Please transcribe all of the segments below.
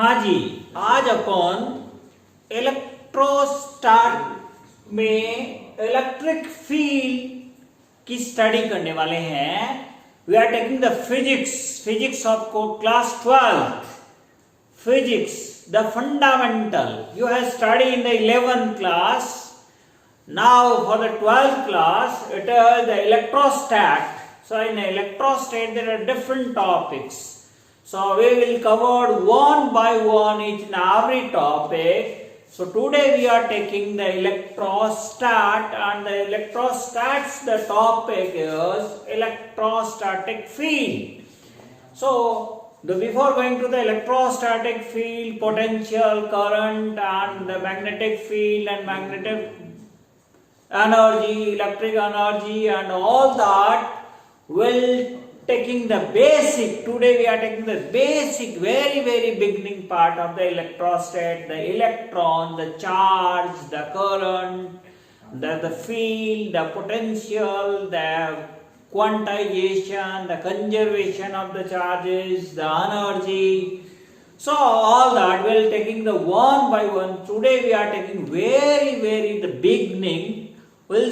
हाँ जी, आज अपन इलेक्ट्रोस्टैट में इलेक्ट्रिक फील्ड की स्टडी करने वाले हैं. We are taking the physics of class 12th. Physics, the fundamental. You have studied in the 11th class. Now for the 12th class, it is the electrostat. So in the electrostat there are different topics. So we will cover one by one each and every topic. So today we are taking the electrostat, and the electrostats, the topic is electrostatic field. So before going to the electrostatic field, potential, current, and the magnetic field and magnetic energy, electric energy, and all that, will taking the basic. Today we are taking the basic, very beginning part of the electrostat, the electron, the charge, the current, the field, the potential, the quantization, the conservation of the charges, the energy. So all that we will taking the one by one. Today we are taking very the beginning. We are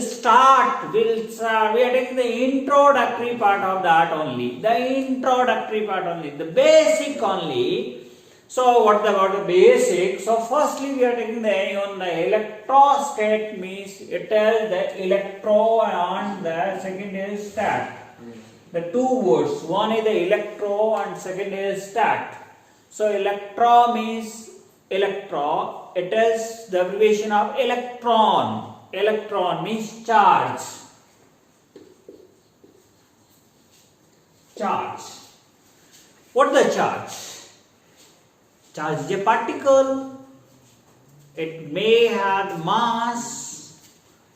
taking the introductory part of that only. The introductory part only. The basic only. So what about the basic? So firstly we are taking the electrostat means it is the electro and the second is stat. The two words, one is the electro and second is stat. So electro means electro, it is the abbreviation of electron. Electron means charge. Charge. What is the charge? Charge is a particle. It may have mass.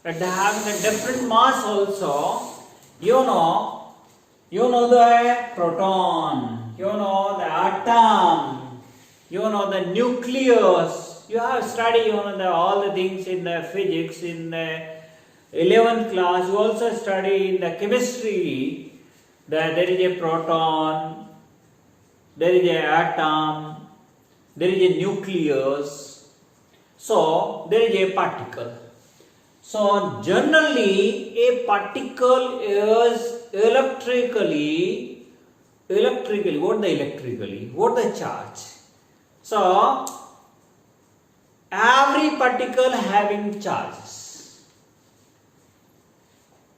It has a different mass also. You know the proton. You know the atom. You know the nucleus. You have studied all the things in the physics in the 11th class. You also study in the chemistry that there is a proton, there is an atom, there is a nucleus, so there is a particle. So generally a particle is electrically, what the electrically, what the charge. So every particle having charges,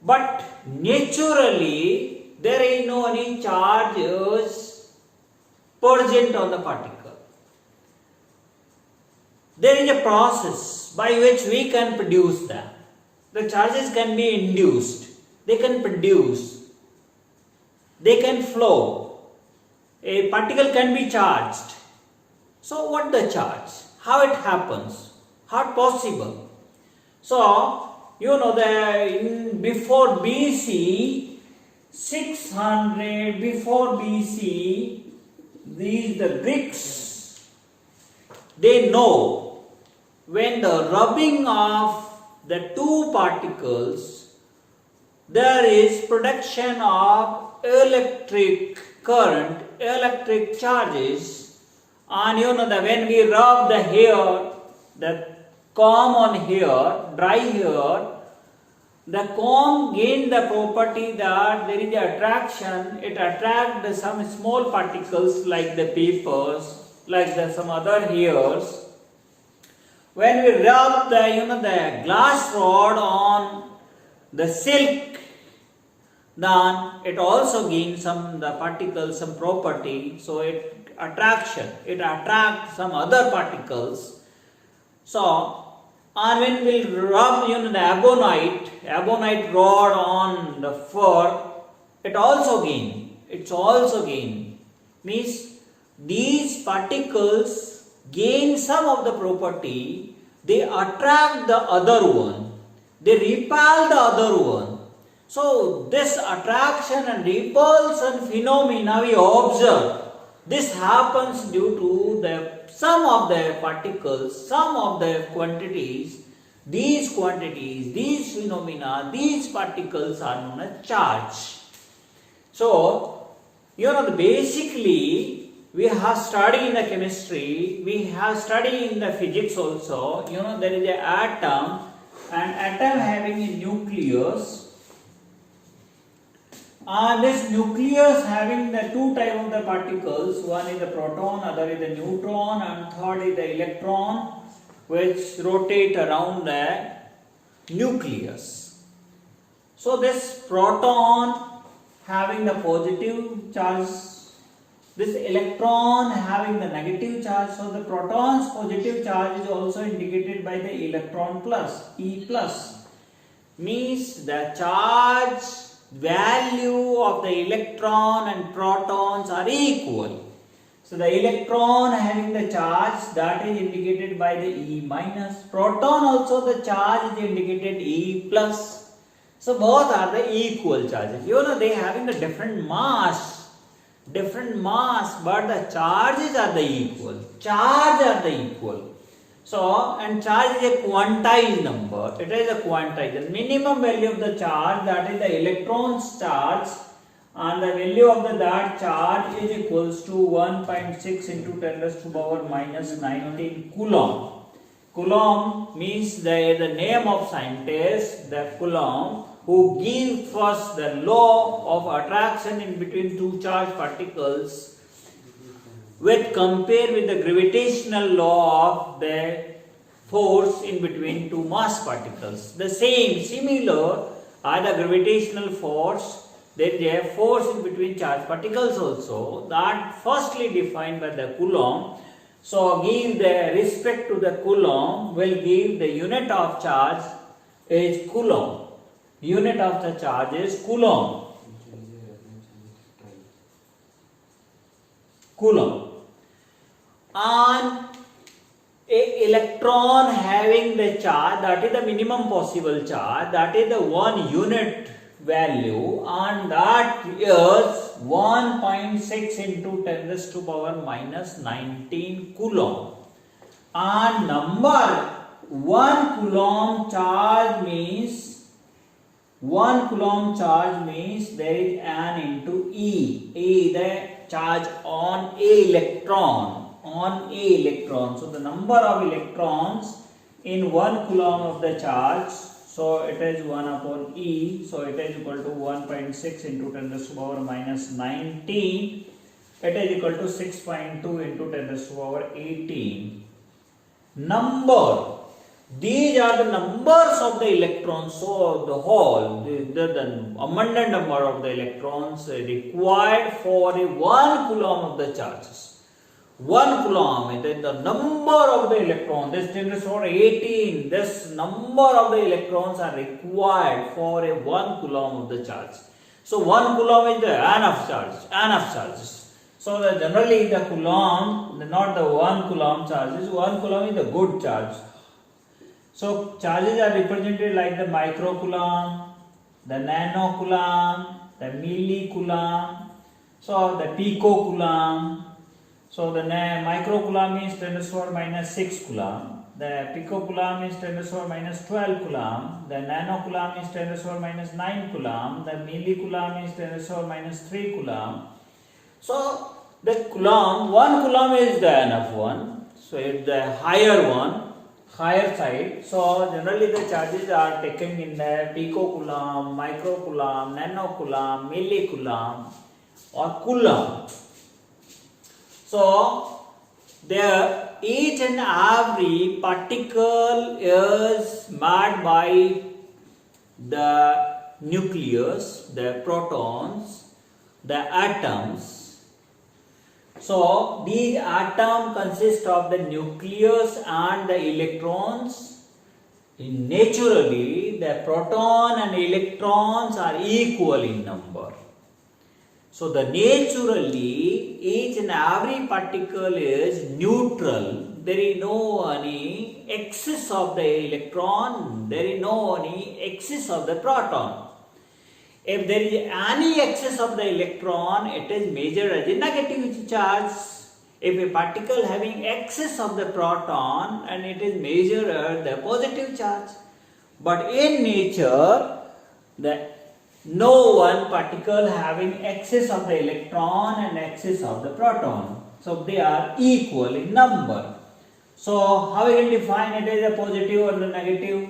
but naturally there is no any charges present on the particle. There is a process by which we can produce them. The charges can be induced, they can produce, they can flow. A particle can be charged. So what the charge? How it happens? How possible? So before BC 600, before BC, the Greeks, they know when the rubbing of the two particles, there is production of electric current, electric charges. And that when we rub the hair, the comb on hair, dry hair, the comb gains the property that there is attraction. It attracts some small particles like the papers, like some other hairs. When we rub the glass rod on the silk, then it also gains the particles, some property. So it attracts some other particles. So and when we rub the ebonite rod on the fur, it's also gain. Means these particles gain some of the property, they attract the other one, they repel the other one. So this attraction and repulsion phenomena we observe. This happens due to some of the particles, some of the quantities. These phenomena, these particles are known as charge. So basically we have studied in the chemistry, we have studied in the physics also. You know, there is an atom, an atom having a nucleus. This nucleus having the two type of the particles, one is the proton, other is the neutron, and third is the electron, which rotate around the nucleus. So this proton having the positive charge, this electron having the negative charge. So the proton's positive charge is also indicated by the electron plus, E plus, means the charge value of the electron and protons are equal. So the electron having the charge, that is indicated by the E minus. Proton also the charge is indicated E plus. So both are the equal charges. You know, they having the different mass, but the charges are the equal. Charge are the equal. So, and charge is a quantized number. It is a quantized. The minimum value of the charge, that is the electron's charge, and the value of that charge is equals to 1.6 into 10 raised to power minus 19 Coulomb. Coulomb means the name of scientist, the Coulomb, who give first the law of attraction in between two charged particles, with compare with the gravitational law of the force in between two mass particles. The similar are the gravitational force. There is a force in between charged particles also, that firstly defined by the Coulomb. So give the respect to the Coulomb will give the unit of charge is Coulomb. Unit of the charge is Coulomb. Coulomb. And a electron having the charge, that is the minimum possible charge, that is the 1 unit value, and that is 1.6 into 10 raised to power minus 19 Coulomb. And number 1 Coulomb charge means there is n into E. E the charge on a electron. So the number of electrons in 1 Coulomb of the charge, so it is 1 upon E, so it is equal to 1.6 into 10 raised to power minus 19. It is equal to 6.2 into 10 raised to power 18. Number. These are the numbers of the electrons, so the whole, the abundant number of the electrons required for a 1 Coulomb of the charges. 1 Coulomb, it is the number of the electrons, this 10 raised to power 18, this number of the electrons are required for a 1 Coulomb of the charge. So 1 Coulomb is the n of charges. So generally the Coulomb, not the 1 Coulomb charges, 1 Coulomb is the good charge. So charges are represented like the microcoulomb, the nanocoulomb, the millicoulomb, so the picocoulomb. So the microcoulomb means 10 raised to power minus 6 Coulomb, the picocoulomb is 10 raised to power minus 12 Coulomb, the nanocoulomb is 10 raised to power minus 9 Coulomb, the millicoulomb is 10 raised to power minus 3 Coulomb. So the Coulomb, 1 Coulomb is the n of 1, so it's the higher side. So generally the charges are taken in the picocoulomb, microcoulomb, nanocoulomb, millicoulomb or coulomb. So there each and every particle is made by the nucleus, the protons, the atoms. So these atoms consist of the nucleus and the electrons. Naturally, the proton and electrons are equal in number. So the naturally each and every particle is neutral. There is no any excess of the electron. There is no any excess of the proton. If there is any excess of the electron, it is measured as a negative charge. If a particle having excess of the proton, and it is measured as the positive charge. But in nature, no one particle having excess of the electron and excess of the proton. So they are equal in number. So how we can define it as a positive and a negative?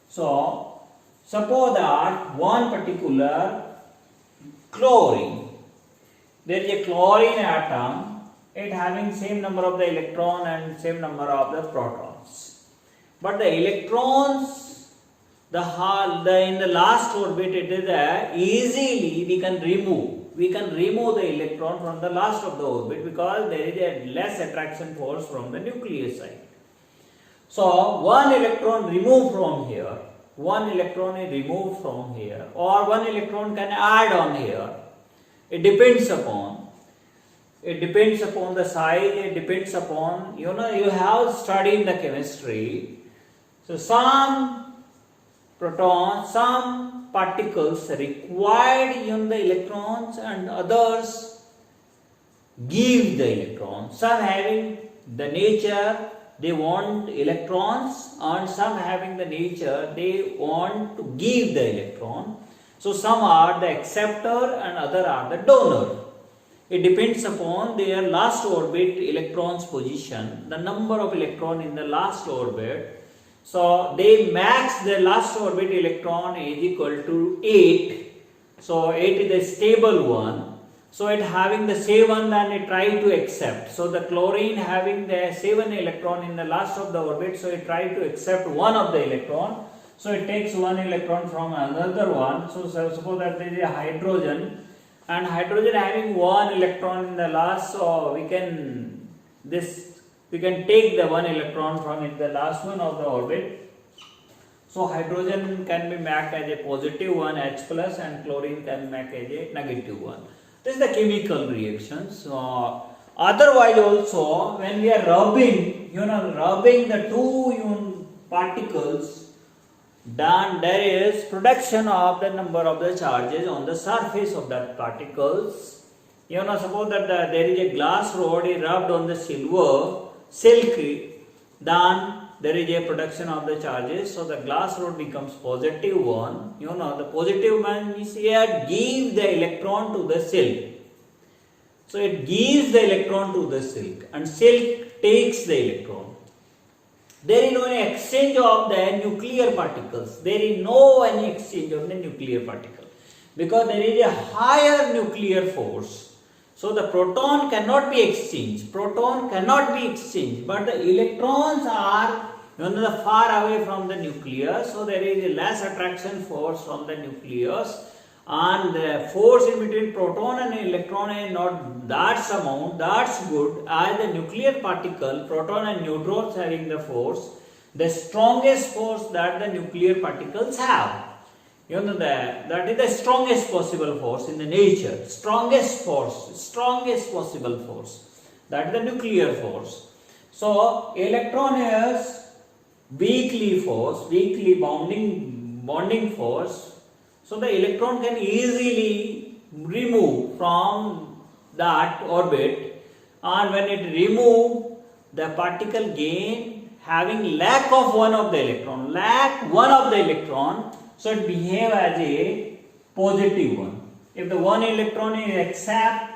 So suppose that one particular chlorine, there is a chlorine atom, it having same number of the electron and same number of the protons. But the electrons, in the last orbit, it is easily we can remove. We can remove the electron from the last of the orbit because there is a less attraction force from the nucleus side. So one electron removed from here, one electron is removed from here, or one electron can add on here. It depends upon the size, it depends upon, you have studied the chemistry. So some protons, some particles required in the electrons and others give the electrons. Some having the nature they want electrons, and some having the nature they want to give the electron. So some are the acceptor and other are the donor. It depends upon their last orbit electron's position, the number of electron in the last orbit. So they max the last orbit electron is equal to 8. So 8 is the stable one. So it having the 7, then it try to accept. So the chlorine having the 7 electron in the last of the orbit, so it try to accept one of the electron. So it takes one electron from another one. So suppose that there is a hydrogen, and hydrogen having one electron in the last, so we can take the one electron from in the last one of the orbit. So hydrogen can be marked as a positive one, H plus, and chlorine can be marked as a negative one. This is the chemical reactions. Otherwise also, when we are rubbing the two particles, then there is production of the number of the charges on the surface of that particles. Suppose that there is a glass rod is rubbed on the silk, then there is a production of the charges. So the glass rod becomes positive one. The positive one is here give the electron to the silk. So it gives the electron to the silk, and silk takes the electron. There is no any exchange of the nuclear particles. There is no any exchange of the nuclear particle because there is a higher nuclear force. So the proton cannot be exchanged. Proton cannot be exchanged, but the electrons are far away from the nucleus. So there is a less attraction force from the nucleus, and the force in between proton and electron is not that amount, that's good. As the nuclear particle, proton and neutrons having the force, the strongest force that the nuclear particles have. That is the strongest possible force in the nature. Strongest possible force. That is the nuclear force. So electron is weakly bonding force. So the electron can easily remove from that orbit, and when it remove, the particle gain having lack one of the electron, so it behave as a positive one. If the one electron is accept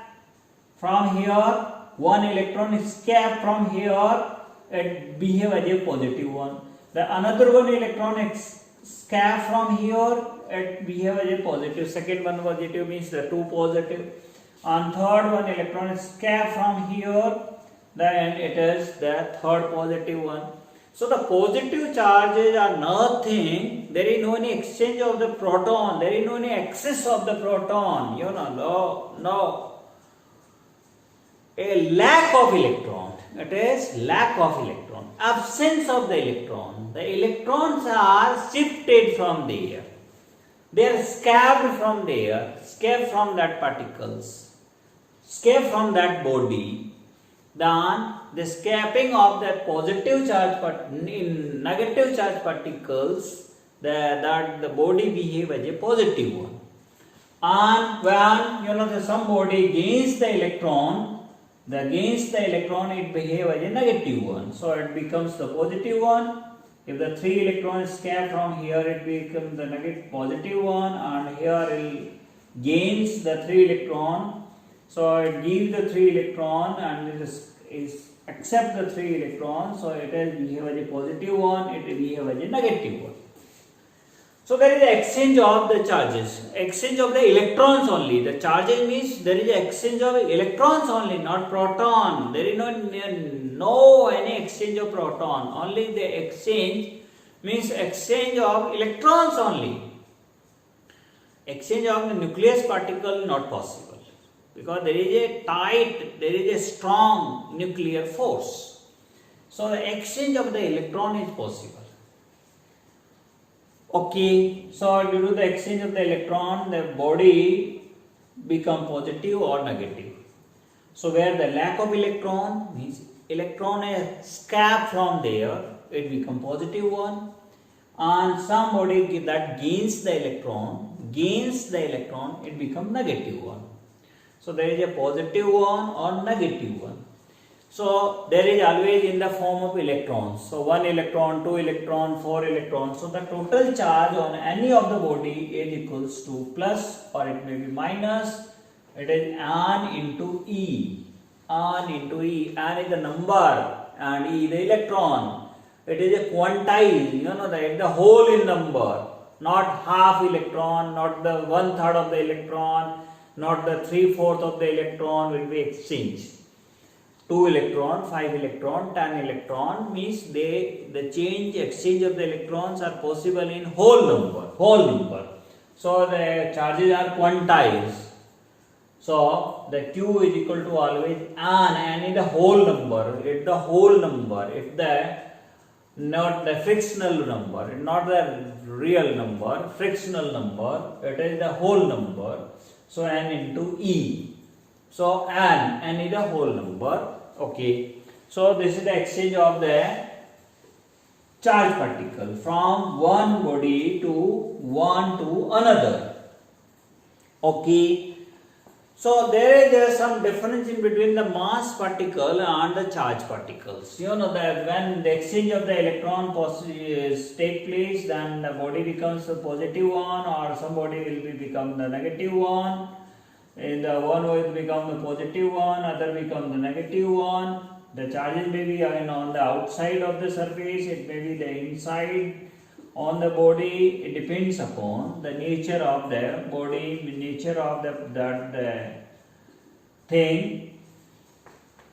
from here, one electron is escape from here, it behave as a positive one. The another one electron escape from here, it behave as a positive. Second one positive means the two positive, and third one electron escape from here, then it is the third positive one. So the positive charges are nothing. There is no any exchange of the proton. There is no any excess of the proton. No. A lack of electron. It is lack of electron. Absence of the electron. The electrons are shifted from there. They are escaped from there. Escaped from that particles. Escaped from that body. Then the escaping of that positive charge in negative charge particles, the body behave as a positive one. And when somebody gains the electron, it behave as a negative one. So it becomes the positive one. If the 3 electrons escape from here, it becomes the negative positive one, and here it gains the 3 electron. So it gives the 3 electron and it is accept the 3 electrons. So it is behave as a positive one, it will behave as a negative one. So there is an exchange of the charges, exchange of the electrons only. The charges means there is an exchange of electrons only, not proton. There is no any exchange of proton. Only the exchange means exchange of electrons only. Exchange of the nucleus particle not possible, because there is a tight, there is a strong nuclear force. So the exchange of the electron is possible. Okay, so due to the exchange of the electron, the body become positive or negative. So where the lack of electron means electron is escaped from there, it become positive one. And somebody that gains the electron, it become negative one. So there is a positive one or negative one. So there is always in the form of electrons. So 1 electron, 2 electron, 4 electrons. So the total charge on any of the body is equals to plus or it may be minus. It is N into E. N into E. N is the number and E the electron. It is a quantile, you know that the whole in number. Not half electron, not the 1/3 of the electron, not the 3/4 of the electron will be exchanged. 2 electron, 5 electron, 10 electron means the exchange of the electrons are possible in whole number. So the charges are quantiles. So the Q is equal to always N is the whole number. If the whole number, if the not the frictional number, not the real number, frictional number, it is the whole number. So N into E. So N is the whole number. Okay. So this is the exchange of the charge particle from one body to another. Okay. So there is some difference in between the mass particle and the charge particles. You know that when the exchange of the electron take place, then the body becomes a positive one, or somebody will become the negative one. And the one will become the positive one, other become the negative one. The charges may be on the outside of the surface, it may be the inside on the body. It depends upon the nature of the body, nature of the thing.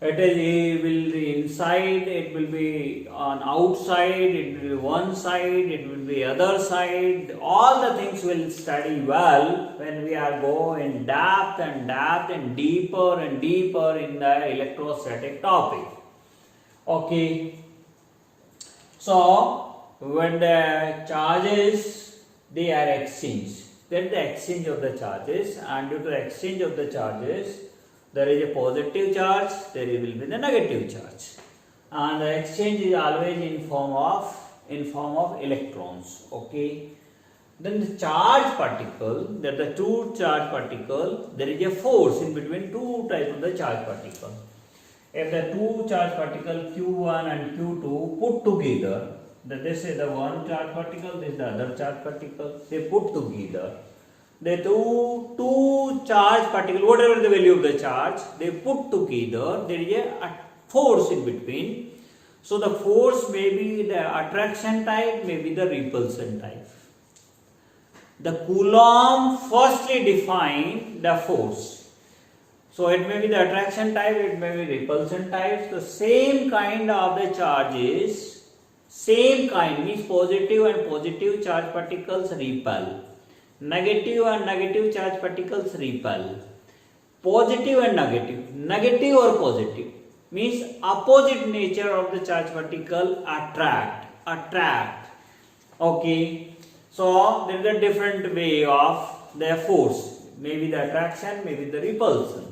It will be inside, it will be on outside, it will be one side, it will be other side. All the things will study well when we are going depth and deeper in the electrostatic topic. Okay. So when the charges they are exchanged, then the exchange of the charges, and due to the exchange of the charges, there is a positive charge, there will be the negative charge, and the exchange is always in form of electrons. Okay. Then the charge particle, there are the two charge particle, there is a force in between two types of the charge particle. If the two charge particle Q1 and Q2 put together, this is the one charge particle, this is the other charge particle, they put together. The two charge particle, whatever the value of the charge, they put together, there is a force in between. So the force may be the attraction type, may be the repulsion type. The Coulomb firstly define the force. So it may be the attraction type, it may be repulsion type. So same kind of the charges, same kind means positive and positive charge particles repel. Negative and negative charge particles repel. Positive and negative or positive means opposite nature of the charge particle attract. Okay. So there is a different way of their force. Maybe the attraction, maybe the repulsion.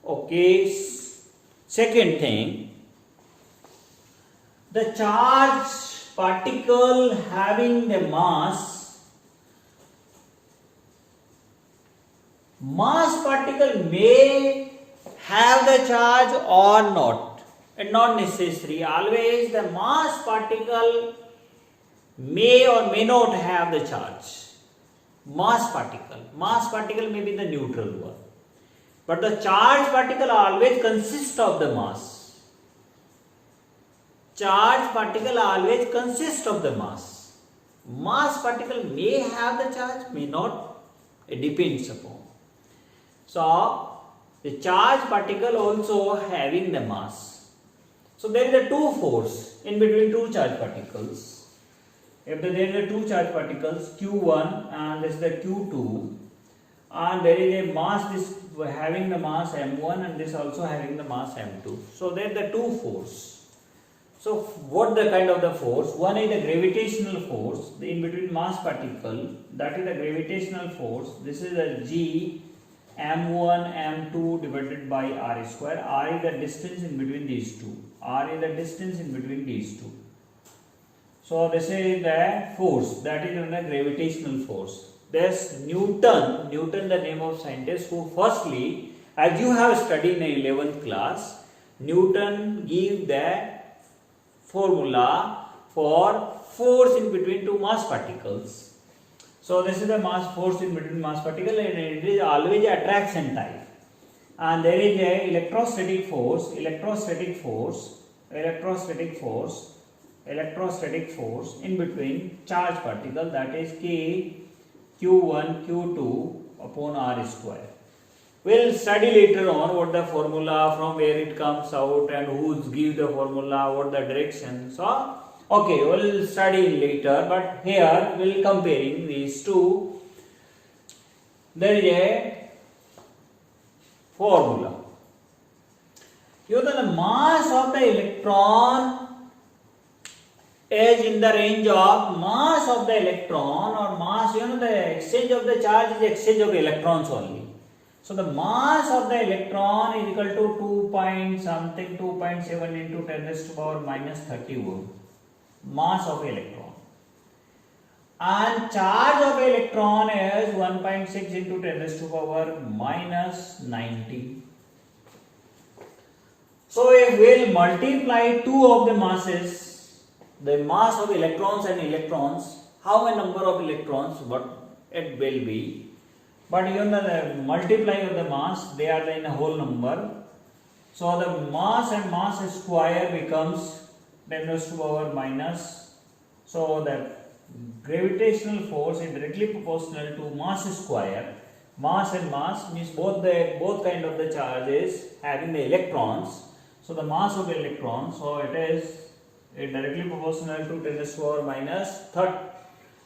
Okay. Second thing, the charge particle having the mass particle may have the charge or not, and not necessary. Always the mass particle may or may not have the charge. Mass particle may be the neutral one. but the charged particle always consists of the mass. Charged particle always consists of the mass. Mass particle may have the charge, may not. It depends upon. So, the charged particle also having the mass. So, there is a two force in between two charged particles. If there is a two charged particles Q1 and this is the Q2, and there is a mass, this having the mass M1 and this also having the mass M2. So, there are the two force. So, what the kind of the force? One is the gravitational force in between mass particle, that is the gravitational force. This is a G M1 M2 divided by R square. R is the distance in between these two. R is the distance in between these two. So, this is the force, that is the gravitational force. There's Newton, the name of scientist, who firstly, as you have studied in 11th class, Newton gave the formula for force in between two mass particles. So, this is the mass force in between mass particle, and it is always attraction type. And there is a electrostatic force in between charged particle, that is K Q1 Q2 upon R square. We'll study later on what the formula, from where it comes out, and who gives the formula, what the direction. So, okay, we'll study later, but here we'll comparing these two. There is a formula. You know, the mass of the electron is in the range of mass of the electron, or mass, you know, the exchange of the charge is exchange of electrons only. So, the mass of the electron is equal to 2.7 into 10 raised to power minus 31. Mass of electron. And charge of electron is 1.6 into 10 raised to power minus 90. So, if we will multiply two of the masses, the mass of electrons and electrons, how a number of electrons, what it will be. But you know, the multiplying of the mass, they are in a whole number. So, the mass and mass square becomes 10 raised to power minus. So, the gravitational force is directly proportional to mass square. Mass and mass means both kind of the charges having the electrons. So, the mass of the electron, so it is directly proportional to 10 raised to power minus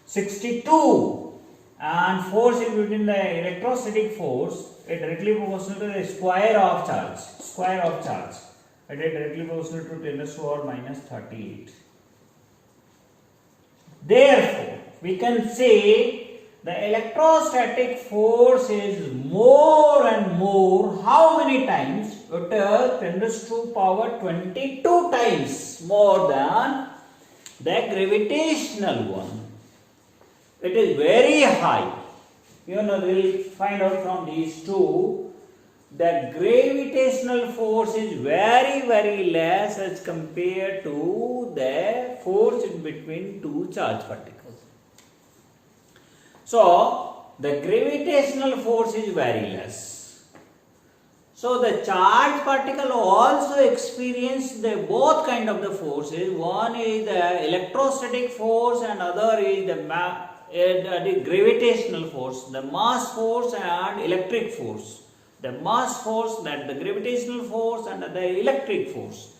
62. And force in between the electrostatic force is directly proportional to the square of charge. It is directly proportional to 10 raised to power minus 38. Therefore, we can say the electrostatic force is more and more. How many times? It is 10 raised to power 22 times more than the gravitational one. It is very high. You know, we will find out from these two that gravitational force is very, very less as compared to the force in between two charged particles. So, the gravitational force is very less. So, the charged particle also experience the both kind of the forces. One is the electrostatic force and other is the gravitational force, the mass force and electric force. The mass force, that the gravitational force and the electric force.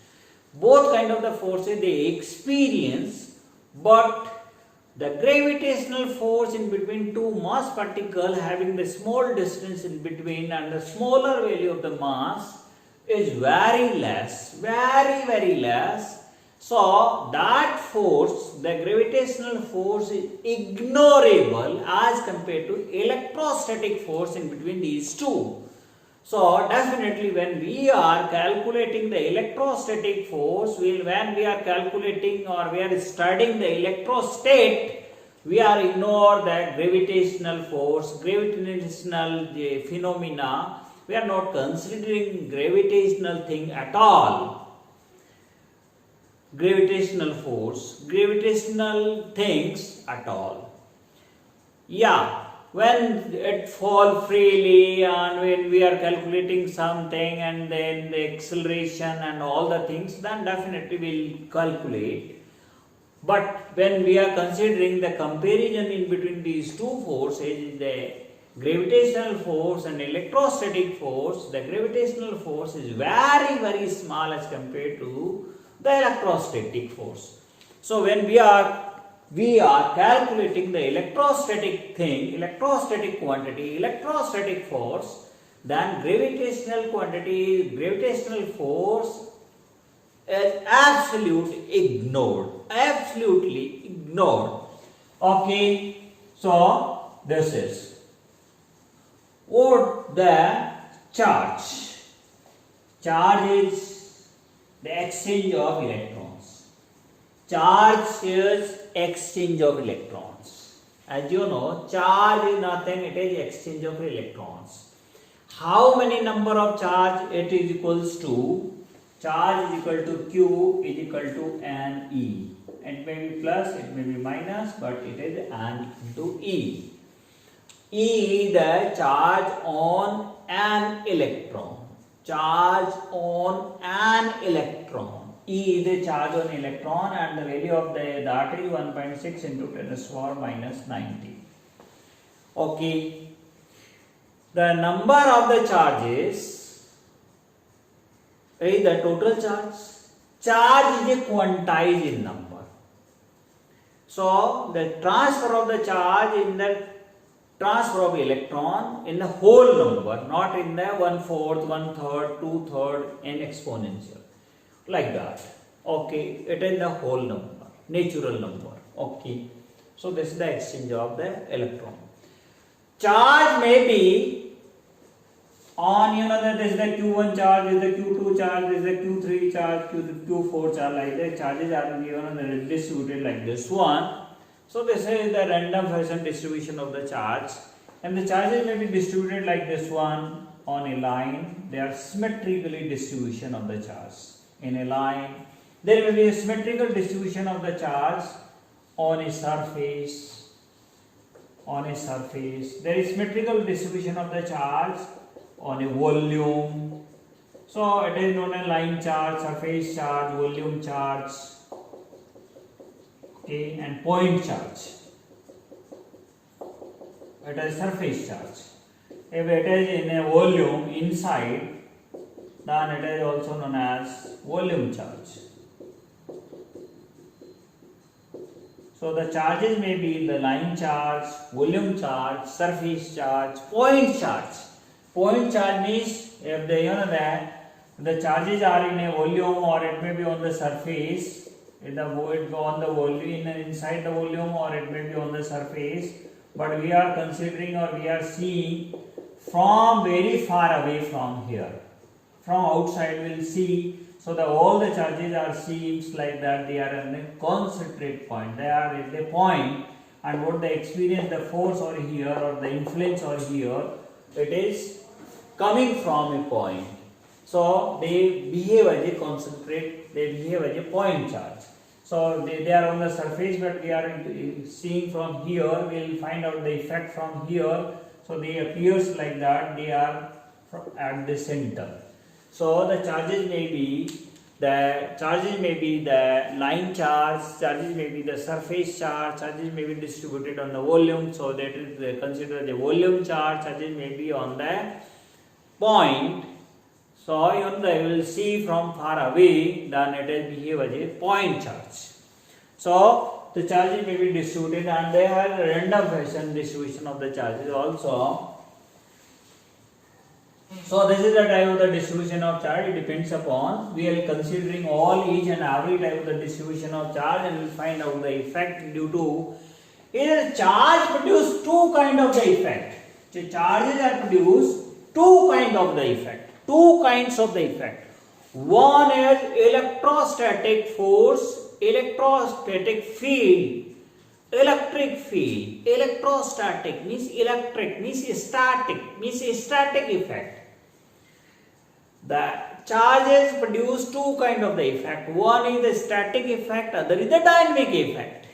Both kind of the forces they experience, but the gravitational force in between two mass particles having the small distance in between and the smaller value of the mass is very less, very, very less. So, that force, the gravitational force is ignorable as compared to electrostatic force in between these two. So, definitely when we are calculating the electrostatic force, when we are calculating or we are studying the electrostate, we are ignore the gravitational force, gravitational phenomena. We are not considering gravitational thing at all. Gravitational force, gravitational things at all. Yeah, when it fall freely and when we are calculating something and then the acceleration and all the things, then definitely we'll calculate. But when we are considering the comparison in between these two forces, the gravitational force and electrostatic force, the gravitational force is very, very small as compared to the electrostatic force. So when we are calculating the electrostatic thing, electrostatic quantity, electrostatic force, then gravitational force is absolutely ignored. Okay, so this is what the charge is the exchange of electrons. Charge is exchange of electrons. As you know, charge is nothing, it is exchange of electrons. How many number of charge it is equals to? Charge is equal to Q is equal to NE. It may be plus, it may be minus, but it is N into E. E is the charge on an electron. Charge on an electron. E is the charge on electron and the value of that is 1.6 into 10 to the power minus 90. Okay. The number of the charges is the total charge. Charge is a quantized in number. So the transfer of the charge in the transfer of electron in the whole number, not in the 1/4, 1/3, 2/3 in exponential. Like that. Okay, it is the whole number, natural number. Okay, so this is the exchange of the electron. Charge may be on, that is the Q1 charge, is the Q2 charge, is the Q3 charge, Q4 charge, like the charges are given and distributed like this one. So this is the random fashion distribution of the charge, and the charges may be distributed like this one on a line. They are symmetrically distribution of the charge. In a line, there will be a symmetrical distribution of the charge on a surface. There is symmetrical distribution of the charge on a volume. So it is known as line charge, surface charge, volume charge, okay, and point charge. It is surface charge. If it is in a volume inside, then it is also known as volume charge. So the charges may be the line charge, volume charge, surface charge, point charge. Point charge means if the charges are in a volume, or it may be on the surface, on the volume, inside the volume, or it may be on the surface. But we are considering, or we are seeing from very far away from here. From outside we will see, so all the charges are seems like that they are in a concentrate point. They are at the point, and what they experience, the force over here or the influence over here, it is coming from a point. So they behave as a concentrate, they behave as a point charge. So they are on the surface, but we are seeing from here, we will find out the effect from here. So they appears like that, they are at the center. So the charges may be the line charge, charges may be the surface charge, charges may be distributed on the volume, so that is considered the volume charge, charges may be on the point. So you will see from far away, then it is behave as a point charge. So the charges may be distributed, and they have random fashion distribution of the charges also. So this is the type of the distribution of charge. It depends upon, we are considering each and every type of the distribution of charge, and we will find out the effect due to. Here charge produce two kind of the effect. So charges are produce two kind of the effect. Two kinds of the effect. One is electrostatic force, electrostatic field. Electric field. Electrostatic means electric, means static effect. The charges produce two kind of the effect. One is the static effect, other is the dynamic effect.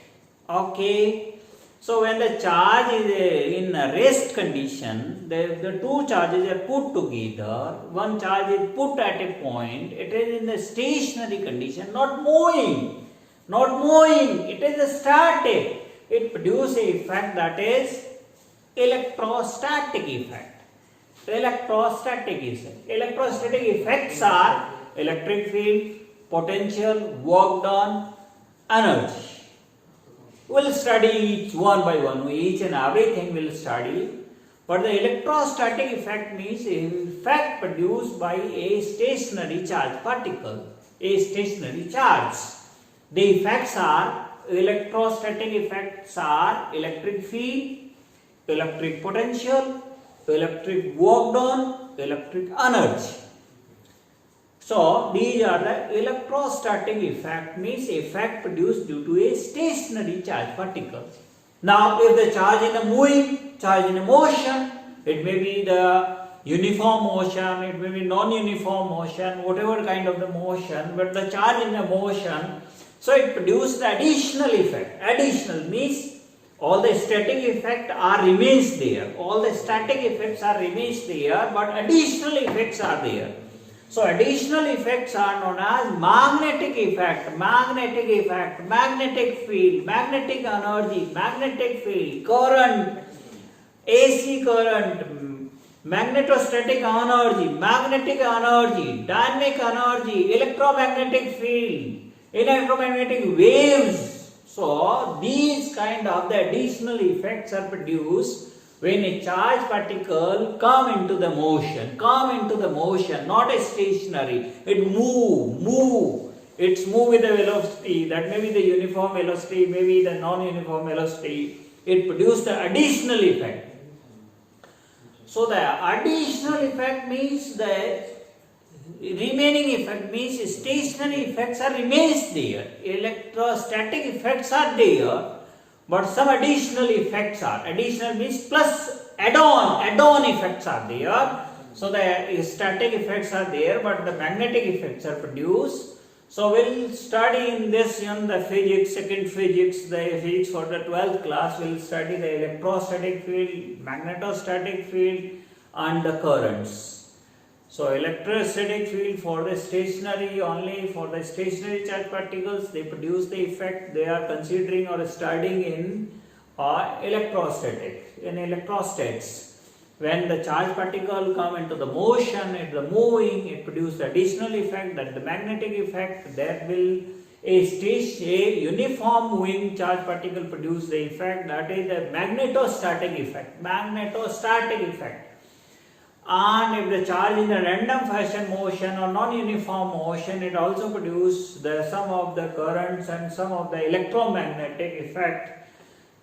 Okay. So when the charge is in a rest condition, the two charges are put together. One charge is put at a point. It is in the stationary condition, not moving. Not moving. It is a static. It produces a effect that is electrostatic effect. Electrostatic effects are electric field, potential, work done, energy. We'll study each one by one. Each and everything we'll study. But the electrostatic effect means an effect produced by a stationary charge particle. A stationary charge. The effects are electrostatic effects are electric field, electric potential, electric work done, electric energy. So these are the electrostatic effect, means effect produced due to a stationary charge particle. Now if the charge in a moving, charge in a motion, it may be the uniform motion, it may be non-uniform motion, whatever kind of the motion, but the charge in a motion, so it produces the additional effect. Additional means all the static effect are remains there. All the static effects are remains there, but additional effects are there. So additional effects are known as magnetic effect, magnetic field, magnetic energy, magnetic field, current, AC current, magnetostatic energy, magnetic energy, dynamic energy, electromagnetic field, electromagnetic waves. So these kind of the additional effects are produced when a charged particle come into the motion, not a stationary. It move. It's move with the velocity. That may be the uniform velocity, maybe the non-uniform velocity. It produces the additional effect. So the additional effect means the remaining effect means stationary effects are remains there. Electrostatic effects are there. But some additional effects are. Additional means plus add-on effects are there. So the static effects are there, but the magnetic effects are produced. So we'll study in this the physics, second physics, the physics for the 12th class. We'll study the electrostatic field, magnetostatic field, and the currents. So electrostatic field for the stationary, only for the stationary charge particles, they produce the effect they are considering or studying in electrostatic, in electrostats. When the charge particle come into the motion, it the moving, it produces additional effect, that the magnetic effect, that will a uniform moving charge particle produce the effect, that is the magnetostatic effect, And if the charge in a random fashion motion or non-uniform motion, it also produces the sum of the currents and some of the electromagnetic effect,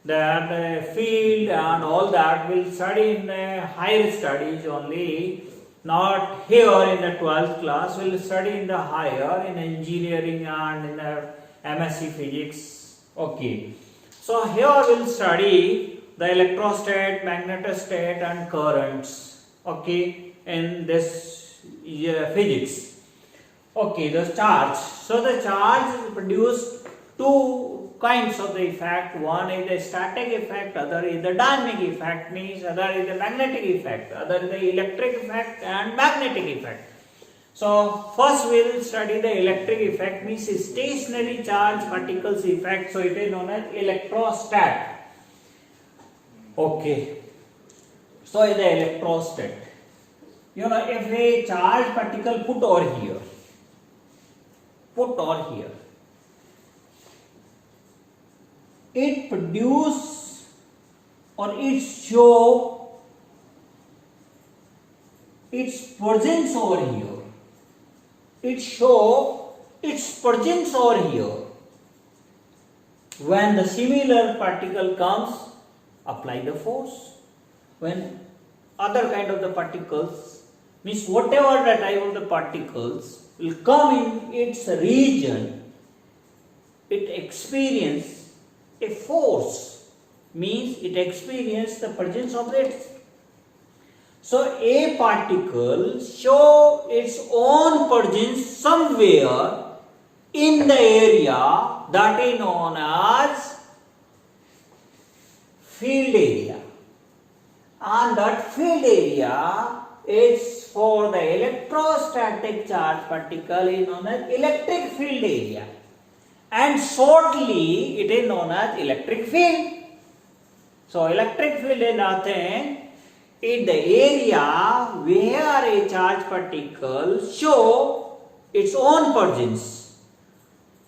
that the field and all that will study in the higher studies only, not here in the 12th class. We'll study in the higher, in engineering and in the MSc physics. Okay. So here we'll study the electrostat, magnetostat and currents. Okay, in this physics. Okay, the charge. So the charge produce two kinds of the effect. One is the static effect, other is the dynamic effect, means other is the magnetic effect, other is the electric effect and magnetic effect. So first we will study the electric effect, means stationary charge particles effect. So it is known as electrostat. Okay. So is the electrostat. If a charge particle put over here, it produce or it show its presence over here. It show its presence over here. When the similar particle comes, apply the force. When other kind of the particles, means whatever the type of the particles will come in its region, it experience a force, means it experience the presence of it. So a particle show its own presence somewhere in the area that is known as field area, and that field area is for the electrostatic charge particle is known as electric field area, and shortly it is known as electric field. So electric field is nothing in the area where a charge particle show its own presence.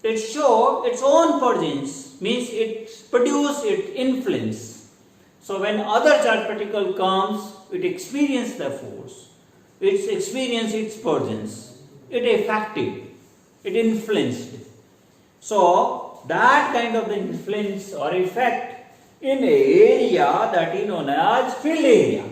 It show its own presence means it produce its influence. So when other charge particle comes, it experience the force. It experience its presence. It effective. It influenced. So that kind of the influence or effect in an area that is known as field area.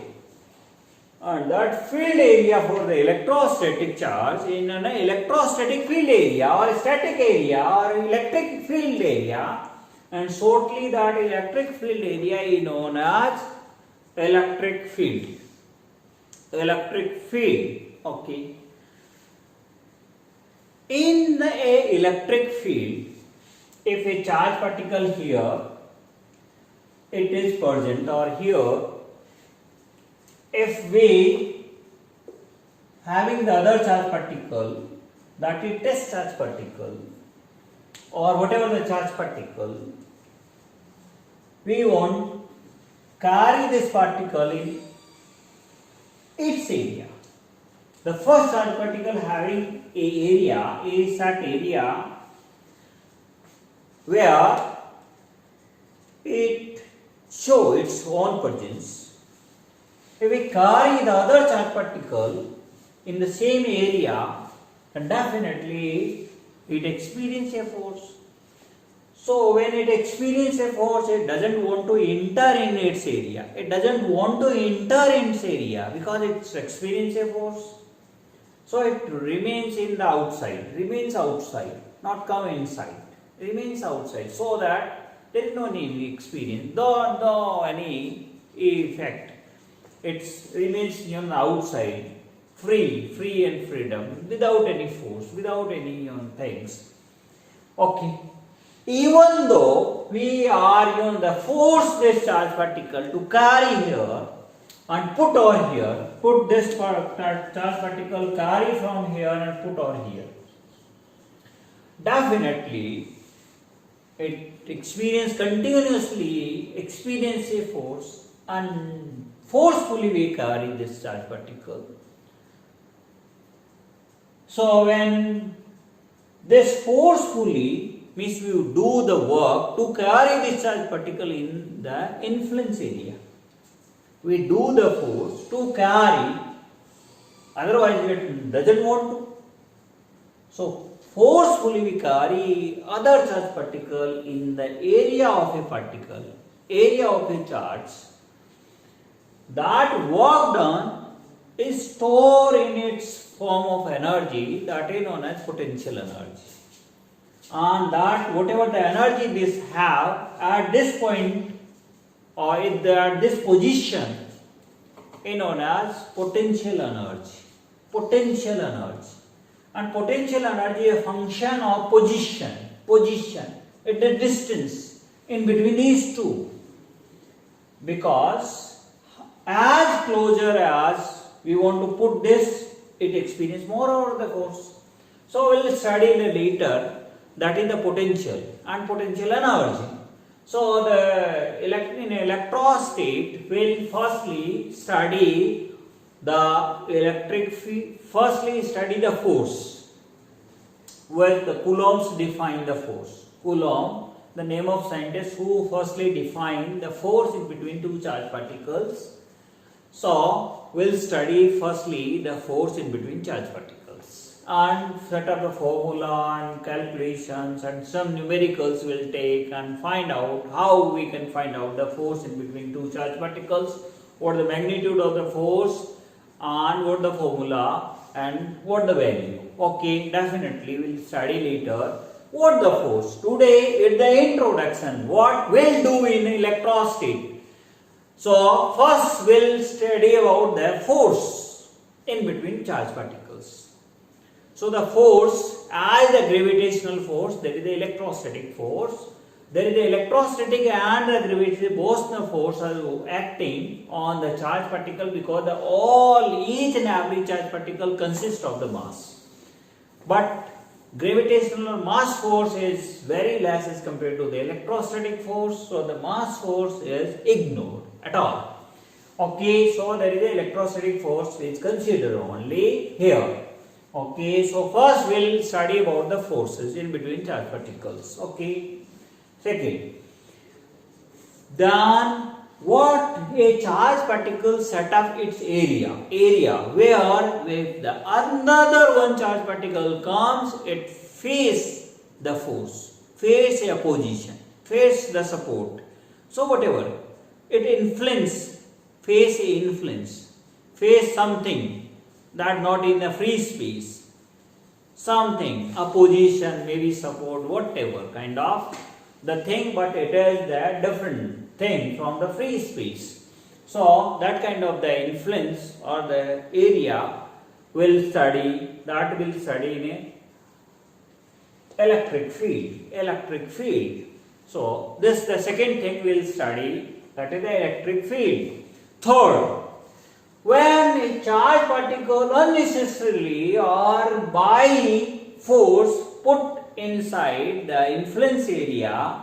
And that field area for the electrostatic charge in an electrostatic field area or static area or electric field area, and shortly that electric field area is known as electric field. Electric field, okay. In a electric field, if a charge particle here, it is present, or here, if we having the other charge particle, that is test charge particle or whatever the charge particle, we want carry this particle in its area. The first charge particle having a area is that area where it show its own presence. If we carry the other charge particle in the same area, then definitely it experiences a force. So when it experiences a force, it doesn't want to enter in its area. It doesn't want to enter in its area because it's experiencing a force. So it remains in the outside, remains outside, not come inside, remains outside, so that there is no any experience, no any effect. It remains on the outside, free and freedom, without any force, without any things. Okay. Even though we are the force this charge particle to carry here and put over here, put this charge particle carry from here and put over here, definitely it continuously experience a force, and forcefully we carry this charge particle. So when this forcefully means we do the work to carry this charge particle in the influence area. We do the force to carry, otherwise it doesn't want to. So forcefully we carry other charge particle in the area of a particle, area of a charge. That work done is stored in its form of energy that is known as potential energy. And that whatever the energy this have at this point or at this position is known as potential energy. Potential energy. And potential energy is a function of position at the distance in between these two. Because as closer as we want to put this, it experiences more over the force. So we will study later, that is the potential and potential energy. So in electrostate, we'll firstly study the electric field, firstly study the force, where the Coulombs define the force. Coulomb, the name of scientist who firstly defined the force in between two charged particles. So we'll study firstly the force in between charged particles and set up the formula and calculations, and some numericals will take and find out how we can find out the force in between two charged particles, what the magnitude of the force and what the formula and what the value. Okay, definitely we'll study later what the force. Today in the introduction, what we'll do in electrostate. So first we'll study about the force in between charged particles. So the force as the gravitational force, that is the electrostatic force, there is the electrostatic and the gravitational both the force are acting on the charged particle because each and every charged particle consists of the mass. But gravitational mass force is very less as compared to the electrostatic force, so the mass force is ignored at all. Okay, so there is the electrostatic force which is considered only here. Okay, so first we'll study about the forces in between charged particles. Okay, second, then what a charged particle set up its area where if the another one charged particle comes, it face the force, face a position, face the support. So whatever it face something that not in a free space, something, a position, maybe support, whatever kind of the thing, but it is the different thing from the free space. So that kind of the influence or the area will study in a electric field. So this the second thing we'll study, that is the electric field. Third, when a charged particle unnecessarily or by force put inside the influence area,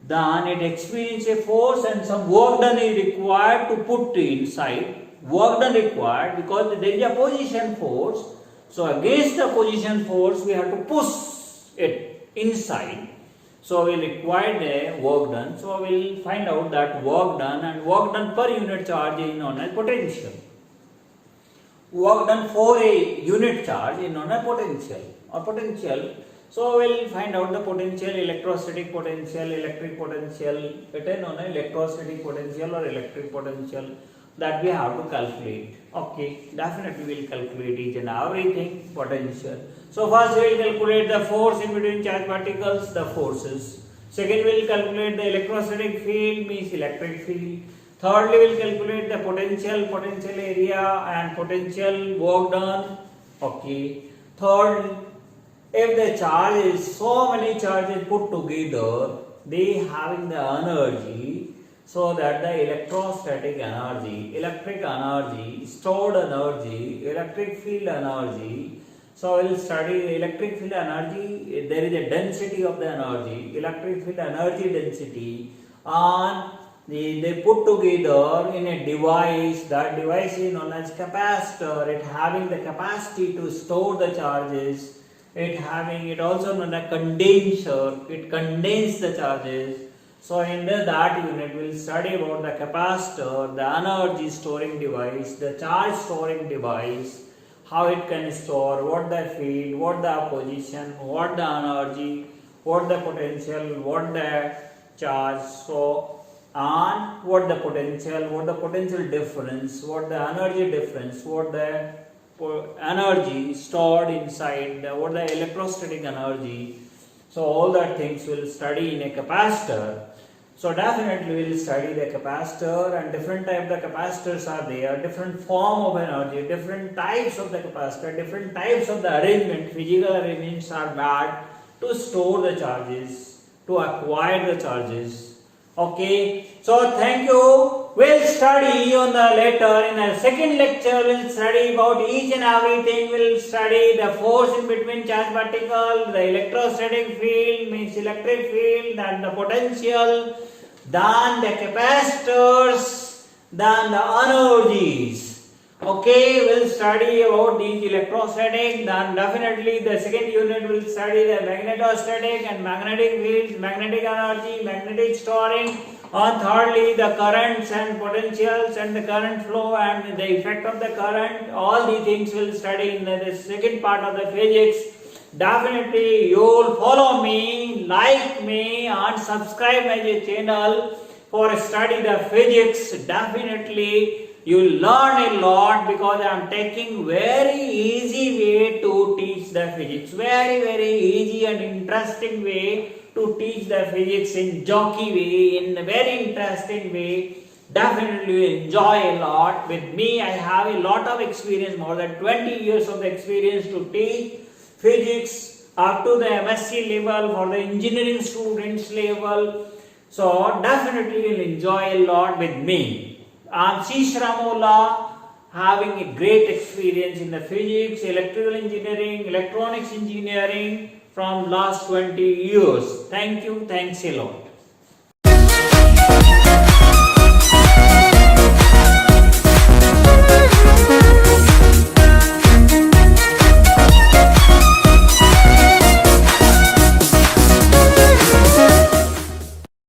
then it experiences a force and some work done is required to put inside. Work done required because there is a position force. So against the position force we have to push it inside. So we will require the work done. So we will find out that work done, and work done per unit charge is known as potential. Work done for a unit charge is known as potential. So we will find out the potential, electrostatic potential, electric potential. It is known as electrostatic potential or electric potential that we have to calculate. Okay, definitely we will calculate each and everything potential. So first we will calculate the force in between charged particles, the forces. Second we will calculate the electrostatic field, means electric field. Thirdly we will calculate the potential area and potential work done. Okay. Third, if the charge is so many charges put together, they having the energy, so that the electrostatic energy, electric energy, stored energy, electric field energy. So we will study the electric field energy. There is a density of the energy, electric field energy density, and they put together in a device. That device is known as capacitor. It having the capacity to store the charges. It also known as condenser. It condenses the charges. So in that unit we will study about the capacitor, the energy storing device, the charge storing device, how it can store, what the field, what the position, what the energy, what the potential, what the charge, so and what the potential difference, what the energy difference, what the energy stored inside, what the electrostatic energy. So all that things we'll study in a capacitor. So definitely we will study the capacitor, and different type of the capacitors are there, different form of energy, different types of the capacitor, different types of the arrangement, physical arrangements are bad to store the charges, to acquire the charges. Okay, so thank you. We'll study on the later in the second lecture. We'll study about each and everything. We'll study the force in between charged particle, the electrostatic field means electric field, then the potential, then the capacitors, then the energies. Okay, we'll study about these electrostatic. Then definitely the second unit will study the magnetostatic and magnetic fields, magnetic energy, magnetic storing. And thirdly, the currents and potentials and the current flow and the effect of the current. All these things we'll study in the second part of the physics. Definitely you'll follow me, like me, and subscribe my channel for study the physics. Definitely you'll learn a lot because I am taking very easy way to teach the physics. Very easy and interesting way to teach the physics in jockey way, in a very interesting way. Definitely you enjoy a lot. With me I have a lot of experience, more than 20 years of experience to teach physics up to the MSc level, for the engineering students level. So definitely you'll enjoy a lot with me. I'm C. Shramola, having a great experience in the physics, electrical engineering, electronics engineering from last 20 years. Thank you. Thanks a lot.